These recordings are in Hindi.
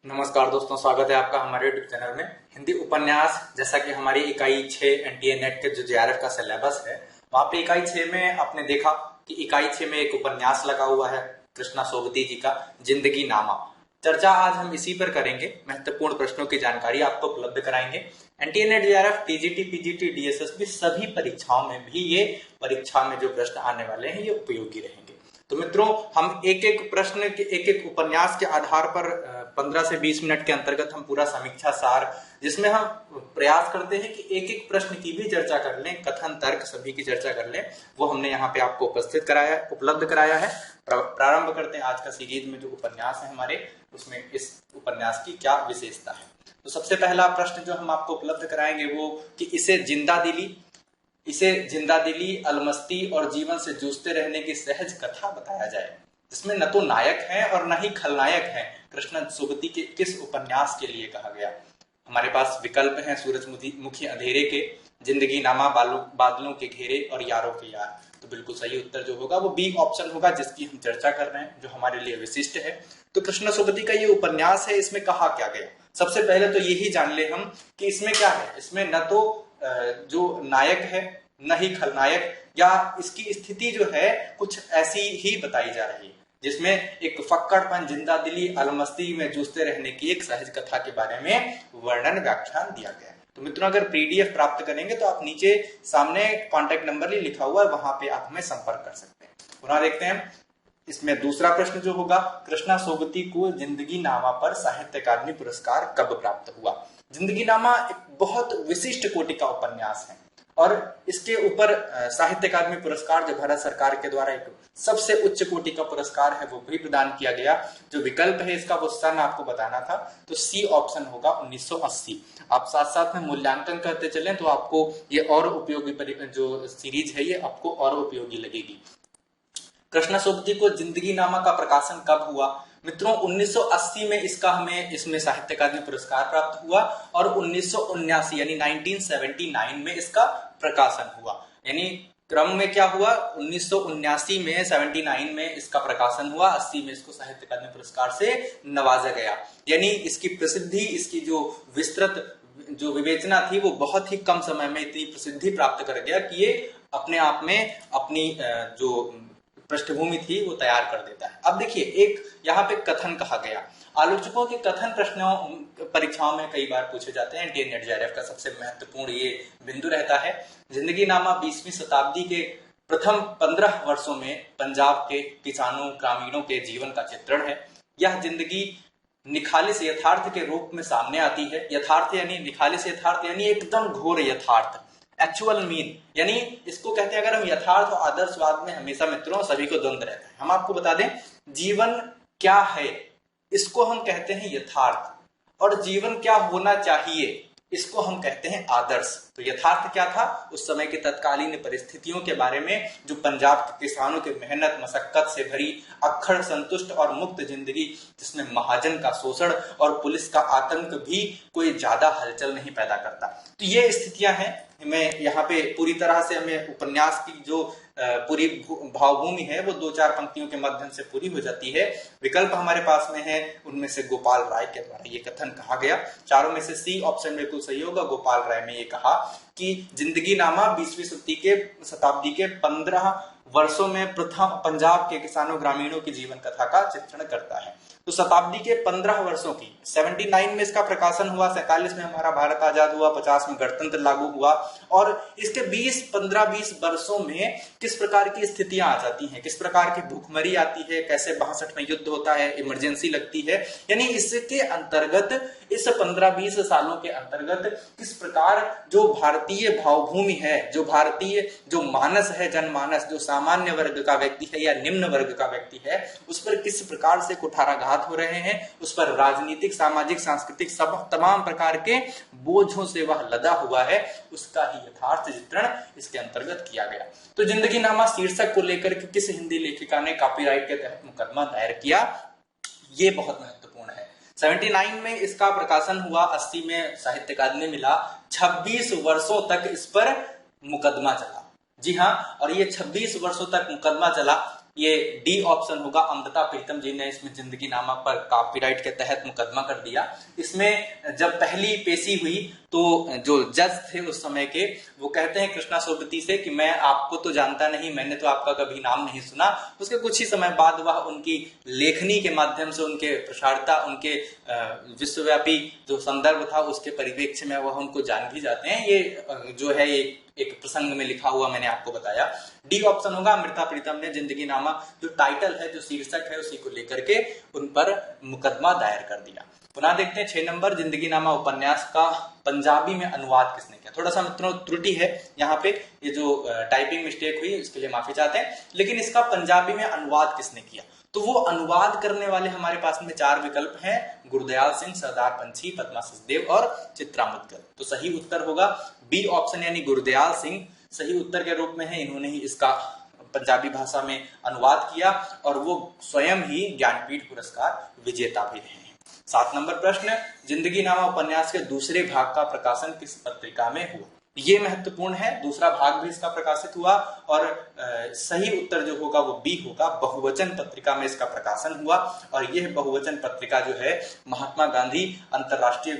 नमस्कार दोस्तों, स्वागत है आपका हमारे यूट्यूब चैनल में। हिंदी उपन्यास, जैसा कि हमारी इकाई 6 एनटीए नेट के जो जेआरएफ का सिलेबस है, वहां पे इकाई 6 में आपने देखा कि इकाई 6 में एक उपन्यास लगा हुआ है कृष्णा सोबती जी का जिंदगी नामा। चर्चा आज हम इसी पर करेंगे। महत्वपूर्ण प्रश्नों की जानकारी आपको उपलब्ध कराएंगे। NTA net JRF, TGT, PGT, DSSB सभी परीक्षाओं में भी ये परीक्षा में जो प्रश्न आने वाले हैं ये उपयोगी रहेंगे। तो मित्रों, हम एक एक प्रश्न के एक एक उपन्यास के आधार पर 15 से 20 मिनट के अंतर्गत हम पूरा समीक्षा सार, जिसमें हम प्रयास करते हैं कि एक एक प्रश्न की भी चर्चा कर लें, कथन तर्क सभी की चर्चा कर लें, वो हमने यहाँ पे आपको उपलब्ध कराया है। प्रारंभ करते हैं आज का सीरीज में जो उपन्यास है हमारे, उसमें इस उपन्यास की क्या विशेषता है। तो सबसे पहला प्रश्न जो हम आपको उपलब्ध कराएंगे वो कि इसे जिंदा दिली, अलमस्ती और जीवन से जूझते रहने की सहज कथा बताया जाए, जिसमें न तो नायक है और न ही खलनायक है। कृष्णा सोबती के किस उपन्यास के लिए कहा गया? हमारे पास विकल्प हैं सूरजमुखी अंधेरे के, जिंदगी नामा, बादलों के घेरे और यारों के यार। तो बिल्कुल सही उत्तर जो होगा वो बी ऑप्शन होगा, जिसकी हम चर्चा कर रहे हैं, जो हमारे लिए विशिष्ट है। तो कृष्णा सोबती का ये उपन्यास है, इसमें कहा क्या गया? सबसे पहले तो यही जान ले हम कि इसमें क्या है। इसमें न तो जो नायक है न ही खलनायक, या इसकी स्थिति जो है कुछ ऐसी ही बताई जा रही है, जिसमें एक फक्कड़पन, जिंदा दिली, अलमस्ती में जूझते रहने की एक सहज कथा के बारे में वर्णन व्याख्यान दिया गया है। तो मित्रों, अगर पीडीएफ प्राप्त करेंगे तो आप नीचे सामने कॉन्टेक्ट नंबर ही लिखा हुआ है, वहां पे आप हमें संपर्क कर सकते हैं। पुनः देखते हैं इसमें दूसरा प्रश्न जो होगा, कृष्णा सोबती को जिंदगी नामा पर साहित्य अकादमी पुरस्कार कब प्राप्त हुआ? जिंदगी नामा एक बहुत विशिष्ट कोटि का उपन्यास है और इसके ऊपर साहित्य अकादमी पुरस्कार जो भारत सरकार के द्वारा एक सबसे उच्च कोटि का पुरस्कार है वो भी प्रदान किया गया। जो विकल्प है इसका वो सन आपको बताना था, तो सी ऑप्शन होगा 1980। आप साथ साथ में मूल्यांकन करते चलें तो आपको ये और उपयोगी जो सीरीज है ये आपको और उपयोगी लगेगी। कृष्णा सोबती को जिंदगी नामा का प्रकाशन कब हुआ? मित्रों, 1980 में इसमें साहित्य अकादमी पुरस्कार प्राप्त हुआ और 1979 यानी 1979 में इसका प्रकाशन हुआ। यानी क्रम में क्या हुआ, 1979 में 79 में इसका प्रकाशन हुआ, 80 में इसको साहित्य अकादमी पुरस्कार से नवाजा गया। यानी इसकी प्रसिद्धि, इसकी जो विस्तृत जो विवेचना थी वो बहुत ही कम समय में इतनी प्रसिद्धि प्राप्त कर गया कि ये अपने आप में अपनी जो पृष्ठभूमि थी वो तैयार कर देता है। अब देखिए, एक यहाँ पे कथन कहा गया। आलोचकों के कथन प्रश्नों परीक्षाओं में कई बार पूछे जाते हैं। एनटीए नेट जेआरएफ का सबसे महत्वपूर्ण ये बिंदु रहता है। जिंदगी नामा 20वीं शताब्दी के प्रथम 15 वर्षों में पंजाब के किसानों, ग्रामीणों के जीवन का चित्रण है। यह जिंदगी निखालिस यथार्थ के रूप में सामने आती है। यथार्थ यानी निखालिस यथार्थ यानी एकदम घोर यथार्थ, एक्चुअल मीन, यानी इसको कहते हैं, अगर हम यथार्थ और आदर्शवाद में हमेशा मित्रों सभी को द्वंद्व रहता है। हम आपको बता दें, जीवन क्या है इसको हम कहते हैं यथार्थ, और जीवन क्या होना चाहिए इसको हम कहते हैं आदर्श। तो यथार्थ क्या था? उस समय के तत्कालीन परिस्थितियों के बारे में, जो पंजाब के किसानों के मेहनत मशक्कत से भरी अक्खड़ संतुष्ट और मुक्त जिंदगी, जिसमें महाजन का शोषण और पुलिस का आतंक भी कोई ज्यादा हलचल नहीं पैदा करता। तो ये स्थितियां हैं। हमें यहाँ पे पूरी तरह से हमें उपन्यास की जो पूरी भावभूमि है वो 2-4 पंक्तियों के माध्यम से पूरी हो जाती है। विकल्प हमारे पास में है, उनमें से गोपाल राय के द्वारा ये कथन कहा गया। चारों में से सी ऑप्शन बिल्कुल सही होगा। गोपाल राय ने ये कहा कि जिंदगी नामा 20वीं शताब्दी के 15 वर्षों में प्रथम पंजाब के किसानों, ग्रामीणों की जीवन कथा का चित्रण करता है। तो शताब्दी के 15 वर्षों की, 79 में इसका प्रकाशन हुआ, 47 में हमारा भारत आजाद हुआ, 50 में गणतंत्र लागू हुआ, और इसके 15-20 वर्षों में किस प्रकार की स्थितियां आ जाती हैं, किस प्रकार की भूखमरी आती है, कैसे 62 में युद्ध होता है, इमरजेंसी लगती है। यानी इसके अंतर्गत, इस 15-20 सालों के अंतर्गत किस प्रकार जो भारतीय भावभूमि है, जो भारतीय जो मानस है, जनमानस, जो सामान्य वर्ग का व्यक्ति है या निम्न वर्ग का व्यक्ति है, उस पर किस प्रकार से कुठाराघात हो रहे हैं, उस पर राजनीतिक, सामाजिक, सांस्कृतिक सब तमाम प्रकार के बोझों से वह लदा हुआ है, उसका ही यथार्थ चित्रण इसके अंतर्गत किया गया। तो जिंदगी नामा शीर्षक को लेकर के किस हिंदी लेखिका ने कॉपीराइट के तहत मुकदमा दायर किया, ये बहुत महत्वपूर्ण है। 79 में इसका प्रकाशन हुआ, 80 में साहित्य अकादमी मिला, 26 वर्षों तक इस पर मुकदमा चला। जी हाँ, और ये 26 वर्षों तक मुकदमा चला। ये डी ऑप्शन होगा। अमृता प्रीतम जी ने इसमें जिंदगी नामा पर कॉपीराइट के तहत मुकदमा कर दिया। इसमें जब पहली पेशी हुई तो जो जज थे उस समय के, वो कहते हैं कृष्णा सोबती से कि मैं आपको तो जानता नहीं, मैंने तो आपका कभी नाम नहीं सुना। उसके कुछ ही समय बाद वह उनकी लेखनी के माध्यम से, उनके प्रसारता, उनके विश्वव्यापी जो संदर्भ था उसके परिप्रेक्ष्य में वह उनको जान भी जाते हैं। ये जो है एक प्रसंग में लिखा हुआ मैंने आपको बताया। डी ऑप्शन होगा। अमृता प्रीतम ने जिंदगी नामा जो टाइटल है, जो शीर्षक है, उसी को लेकर के उन पर मुकदमा दायर कर दिया। पुनः देखते हैं 6 नंबर, जिंदगी नामा उपन्यास का पंजाबी में अनुवाद किसने किया। थोड़ा सा मित्रों त्रुटि है यहाँ पे, ये जो टाइपिंग मिस्टेक हुई इसके लिए माफी चाहते हैं, लेकिन इसका पंजाबी में अनुवाद किसने किया, तो वो अनुवाद करने वाले हमारे पास में 4 विकल्प हैं, गुरदयाल सिंह, सरदार पंछी, पद्मा सचदेव और चित्रा मुदगल। तो सही उत्तर होगा बी ऑप्शन, यानी गुरदयाल सिंह सही उत्तर के रूप में है। इन्होंने ही इसका पंजाबी भाषा में अनुवाद किया और वो स्वयं ही ज्ञानपीठ पुरस्कार विजेता भी रहे हैं। 7 नंबर प्रश्न, जिंदगी नामा उपन्यास के दूसरे भाग का प्रकाशन किस पत्रिका में हुआ। ये महत्वपूर्ण है, दूसरा भाग भी इसका प्रकाशित हुआ और सही उत्तर जो होगा वो बी होगा, बहुवचन पत्रिका में इसका प्रकाशन हुआ। और यह बहुवचन पत्रिका जो है महात्मा गांधी अंतर्राष्ट्रीय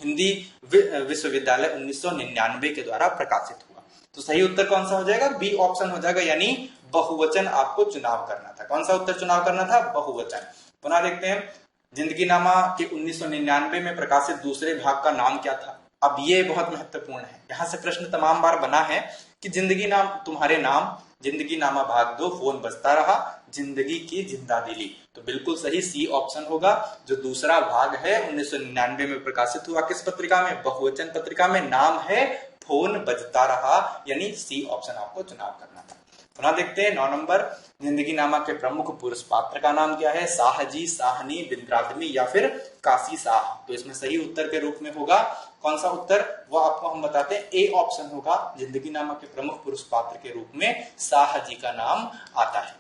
हिंदी विश्वविद्यालय 1999 के द्वारा प्रकाशित हुआ। तो सही उत्तर कौन सा हो जाएगा, बी ऑप्शन हो जाएगा, यानी बहुवचन आपको चुनाव करना था। कौन सा उत्तर चुनाव करना था, बहुवचन। पुनः देखते हैं जिंदगी नामा के 1999 में प्रकाशित दूसरे भाग का नाम क्या था। अब ये बहुत महत्वपूर्ण है, यहां से प्रश्न तमाम बार बना है कि जिंदगी नाम तुम्हारे नाम, जिंदगी नामा भाग 2, फोन बजता रहा, जिंदगी की जिंदा दिली। तो बिल्कुल सही सी ऑप्शन होगा। जो दूसरा भाग है 1999 में प्रकाशित हुआ, किस पत्रिका में, बहुवचन पत्रिका में, नाम है फोन बजता रहा, यानी सी ऑप्शन आपको चुनाव करना था। पुनः देखते हैं 9 नंबर, जिंदगी नामा के प्रमुख पुरुष पात्र का नाम क्या है, साहजी, साहनी, बिंद्रादमी या फिर काशी साह। तो इसमें सही उत्तर के रूप में होगा कौन सा उत्तर, वो आपको हम बताते हैं, ए ऑप्शन होगा। जिंदगी नामा के प्रमुख पुरुष पात्र के रूप में साहजी का नाम आता है।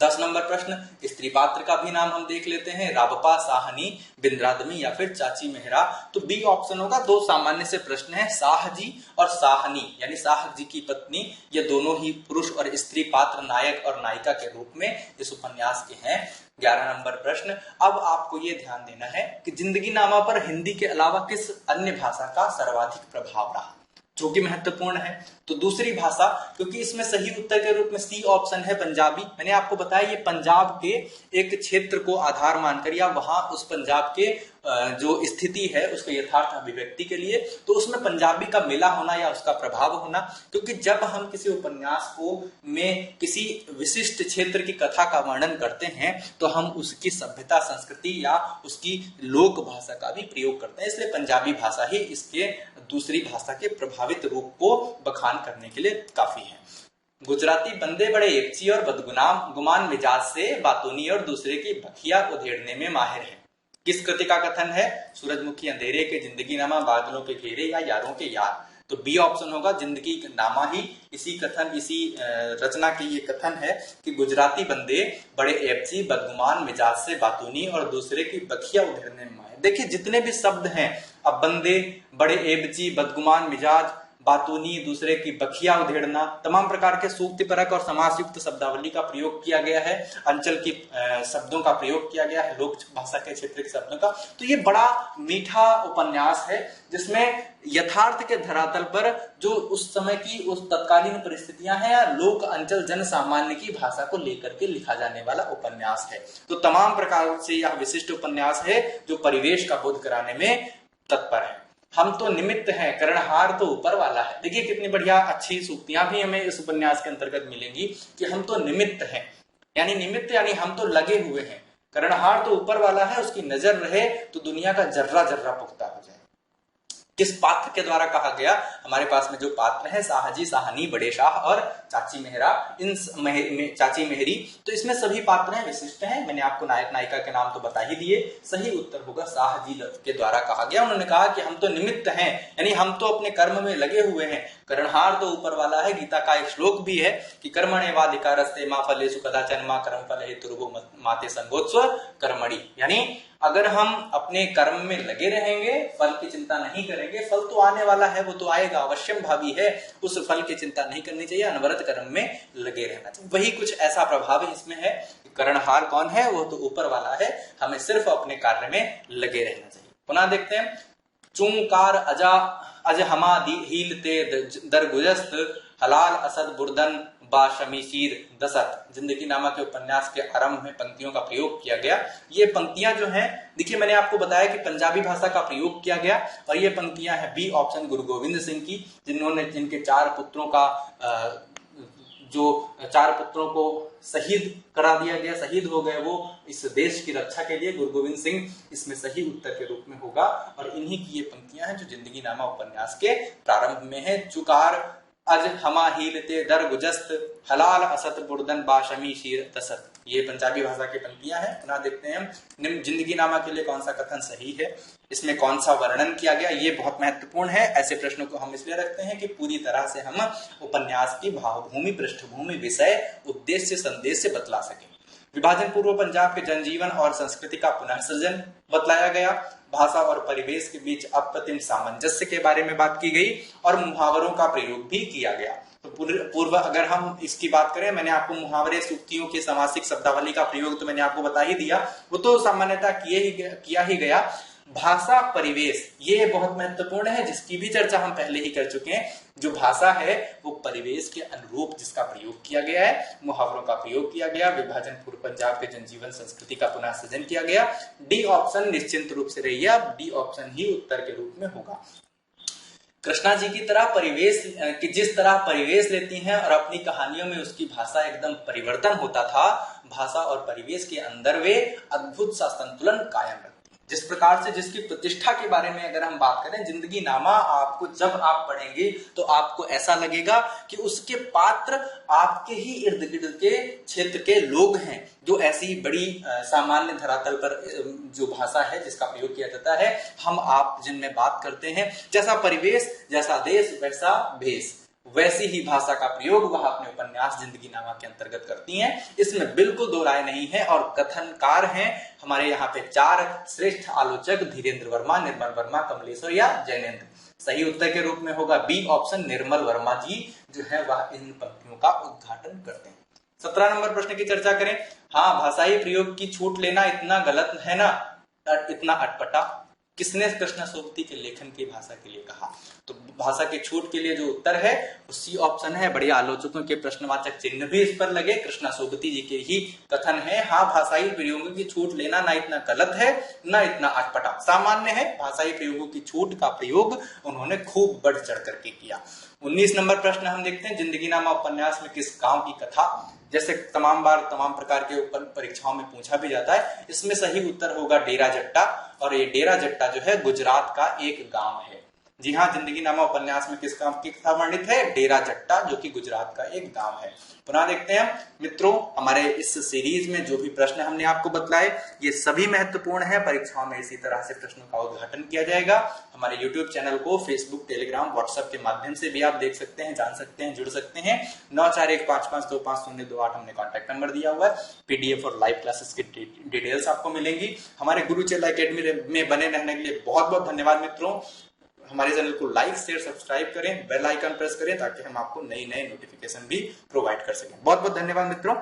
10 नंबर प्रश्न, स्त्री पात्र का भी नाम हम देख लेते हैं, राबपा, साहनी, बिंद्रादमी या फिर चाची मेहरा। तो बी ऑप्शन होगा। 2 सामान्य से प्रश्न है, साहजी और साहनी यानी साहजी की पत्नी, ये दोनों ही पुरुष और स्त्री पात्र नायक और नायिका के रूप में इस उपन्यास के हैं। 11 नंबर प्रश्न, अब आपको ये ध्यान देना है कि जिंदगी नामा पर हिंदी के अलावा किस अन्य भाषा का सर्वाधिक प्रभाव रहा, जो कि महत्वपूर्ण है। तो दूसरी भाषा, क्योंकि इसमें सही उत्तर के रूप में सी ऑप्शन है, पंजाबी। मैंने आपको बताया ये पंजाब के एक क्षेत्र को आधार मानकर या वहां उस पंजाब के जो स्थिति है उसके यथार्थ अभिव्यक्ति के लिए, तो उसमें पंजाबी का मिला होना या उसका प्रभाव होना। क्योंकि जब हम किसी उपन्यास को में किसी विशिष्ट क्षेत्र की कथा का वर्णन करते हैं तो हम उसकी सभ्यता, संस्कृति या उसकी लोक भाषा का भी प्रयोग करते हैं। इसलिए पंजाबी भाषा ही इसके दूसरी भाषा के प्रभावित रूप को बखान करने के लिए काफी है। गुजराती बंदे बड़े एकची और बदगुमान मिजाज से बातूनी और दूसरे की बखिया उधेड़ने में माहिर है। किस कृति का कथन है, सूरजमुखी अंधेरे के, जिंदगी नामा बादलों पे घेरे या यारों के यार। तो बी ऑप्शन होगा, जिंदगी नामा ही इसी रचना की ये कथन है कि गुजराती बंदे बड़े एबची, बदगुमान मिजाज से बातूनी और दूसरे की बखिया उधेड़ने में माहिर। देखिए जितने भी शब्द हैं, अब बंदे, बड़े एबची, बदगुमान मिजाज, बातूनी, दूसरे की बखिया उधेड़ना, तमाम प्रकार के सूक्तिपरक और समासयुक्त शब्दावली का प्रयोग किया गया है, अंचल की शब्दों का प्रयोग किया गया है, लोक भाषा के क्षेत्र के शब्दों का। तो ये बड़ा मीठा उपन्यास है जिसमें यथार्थ के धरातल पर जो उस समय की उस तत्कालीन परिस्थितियां हैं या लोक अंचल जन सामान्य की भाषा को लेकर के लिखा जाने वाला उपन्यास है। तो तमाम प्रकार से यह विशिष्ट उपन्यास है जो परिवेश का बोध कराने में तत्पर है। हम तो निमित्त हैं, करणहार तो ऊपर वाला है। देखिए कितनी बढ़िया अच्छी सूक्तियां भी हमें इस उपन्यास के अंतर्गत मिलेंगी कि हम तो निमित्त हैं, यानी निमित्त यानी हम तो लगे हुए हैं, करणहार तो ऊपर वाला है, उसकी नजर रहे तो दुनिया का जर्रा जर्रा पुख्ता हो जाए। किस पात्र के द्वारा कहा गया, हमारे पास में जो पात्र है, साहजी, साहनी, बड़े शाह और चाची मेहरा, इन चाची मेहरी, तो इसमें सभी पात्र हैं विशिष्ट हैं। मैंने आपको नायक नायिका के नाम तो बता ही दिए। सही उत्तर होगा साहजी के द्वारा कहा गया। उन्होंने कहा कि हम तो निमित्त हैं, यानी हम तो अपने कर्म में लगे हुए हैं, करणहार तो ऊपर वाला है। गीता का एक श्लोक भी है कि कर्मण्येवाधिकारस्ते मा फलेषु कदाचन मा कर्मफले हेतुर्भुः माते संगोत्स्व कर्मणि, यानी अगर हम अपने कर्म में लगे रहेंगे, फल की चिंता नहीं करेंगे, फल तो आने वाला है, वो तो आएगा, अवश्यम भावी है, उस फल की चिंता नहीं करनी चाहिए, अनवरत कर्म में लगे रहना चाहिए। वही कुछ ऐसा प्रभाव इसमें है। कर्णहार कौन है? वो तो ऊपर वाला है, हमें सिर्फ अपने कार्य में लगे रहना चाहिए। पुनः देखते हैं, चूंकार अज हमा हील ते दरगुजस्त हलाल असद बुर्दन बा शमीशीर दसत। जिंदगी नामा के उपन्यास के आरंभ में पंक्तियों का प्रयोग किया गया। ये पंक्तियां जो हैं, देखिए मैंने आपको बताया कि पंजाबी भाषा का प्रयोग किया गया, और ये पंक्तियां हैं बी ऑप्शन गुरु गोविंद सिंह की, जिनके 4 पुत्रों का जो 4 पुत्रों को शहीद करा दिया गया, शहीद हो गए वो इस देश की रक्षा के लिए। गुरु गोविंद सिंह इसमें सही उत्तर के रूप में होगा, और इन्हीं की ये पंक्तियां हैं जो जिंदगी नामा उपन्यास के प्रारंभ में है। चुकार अज हमा हीलते दर गुजस्त हलाल असत बुर्दन बाशमी शीर तसत। ये पंजाबी भाषा की पंक्तियां हैं। पुनः देखते हैं, जिंदगी नामा के लिए कौन सा कथन सही है, इसमें कौन सा वर्णन किया गया, ये बहुत महत्वपूर्ण है। ऐसे प्रश्नों को हम इसलिए रखते हैं कि पूरी तरह से हम उपन्यास की भावभूमि, पृष्ठभूमि, विषय, उद्देश्य, संदेश से बतला सके। विभाजन पूर्व पंजाब के जनजीवन और संस्कृति का पुनः सृजन बतलाया गया। भाषा और परिवेश के बीच अप्रतिम सामंजस्य के बारे में बात की गई, और मुहावरों का प्रयोग भी किया गया। तो पूर्व अगर हम इसकी बात करें, मैंने आपको मुहावरे, सूक्तियों की समासिक शब्दावली का प्रयोग तो मैंने आपको बता ही दिया, वो तो सामान्यतः किया ही गया। भाषा परिवेश ये बहुत महत्वपूर्ण है, जिसकी भी चर्चा हम पहले ही कर चुके हैं। जो भाषा है वो परिवेश के अनुरूप जिसका प्रयोग किया गया है, मुहावरों का प्रयोग किया गया। विभाजन पूर्व पंजाब के जनजीवन संस्कृति का पुनः सृजन किया गया। डी ऑप्शन निश्चिंत रूप से रहिए, अब डी ऑप्शन ही उत्तर के रूप में होगा। कृष्णा जी की तरह परिवेश की जिस तरह परिवेश लेती हैं और अपनी कहानियों में उसकी भाषा एकदम परिवर्तन होता था, भाषा और परिवेश के अंदर वे अद्भुत सा संतुलन कायम रखती। जिस प्रकार से जिसकी प्रतिष्ठा के बारे में अगर हम बात करें, जिंदगी नामा आपको जब आप पढ़ेंगे तो आपको ऐसा लगेगा कि उसके पात्र आपके ही इर्द गिर्द के क्षेत्र के लोग हैं, जो ऐसी बड़ी सामान्य धरातल पर जो भाषा है जिसका प्रयोग किया जाता है, हम आप जिनमें बात करते हैं, जैसा परिवेश, जैसा देश, वैसा भेष, वैसी ही भाषा का प्रयोग वह अपने उपन्यास जिंदगी नामा के अंतर्गत करती हैं। इसमें बिल्कुल दो राय नहीं है। और कथनकार हैं हमारे यहाँ पे 4 श्रेष्ठ आलोचक, धीरेन्द्र वर्मा, निर्मल वर्मा, कमलेश्वर या जैनेन्द्र। सही उत्तर के रूप में होगा बी ऑप्शन, निर्मल वर्मा जी जो है वह इन पंक्तियों का उद्घाटन करते हैं। 17 नंबर प्रश्न की चर्चा करें। हाँ, भाषाई प्रयोग की छूट लेना इतना गलत है ना, इतना अटपटा, किसने कृष्णा सोबती के लेखन की भाषा के लिए कहा? तो भाषा की छूट के लिए जो उत्तर है उसी ऑप्शन है। बढ़िया आलोचकों के प्रश्नवाचक चिन्ह भी इस पर लगे, कृष्णा सोबती जी के ही कथन है। हाँ, भाषाई प्रयोगों की छूट लेना ना इतना गलत है ना इतना अटपटा, सामान्य है। भाषाई प्रयोगों की छूट का प्रयोग उन्होंने खूब बढ़ चढ़ करके किया। 19 नंबर प्रश्न हम देखते हैं, जिंदगी नामा उपन्यास में किस गांव की कथा, जैसे तमाम प्रकार के परीक्षाओं में पूछा भी जाता है, इसमें सही उत्तर होगा डेरा जट्टा। और ये डेरा जट्टा जो है गुजरात का एक गांव है। जी हाँ, जिंदगी नामा उपन्यास में किस गांव की कथा वर्णित है? डेरा जट्टा, जो कि गुजरात का एक गांव है। पुनः देखते हैं मित्रों, हमारे इस सीरीज में जो भी प्रश्न हमने आपको बतलाए ये सभी महत्वपूर्ण है। परीक्षाओं में इसी तरह से प्रश्नों का उद्घाटन किया जाएगा। हमारे यूट्यूब चैनल को फेसबुक, टेलीग्राम, व्हाट्सएप के माध्यम से भी आप देख सकते हैं, जान सकते हैं, जुड़ सकते हैं। 9415525028 हमने कॉन्टैक्ट नंबर दिया हुआ है। पीडीएफ और लाइव क्लासेस की डिटेल्स आपको मिलेंगी। हमारे गुरु चेला एकेडमी में बने रहने के लिए बहुत बहुत धन्यवाद मित्रों। हमारे चैनल को लाइक, शेयर, सब्सक्राइब करें, बेल आइकन प्रेस करें ताकि हम आपको नई नई नोटिफिकेशन भी प्रोवाइड कर सकें। बहुत बहुत धन्यवाद मित्रों।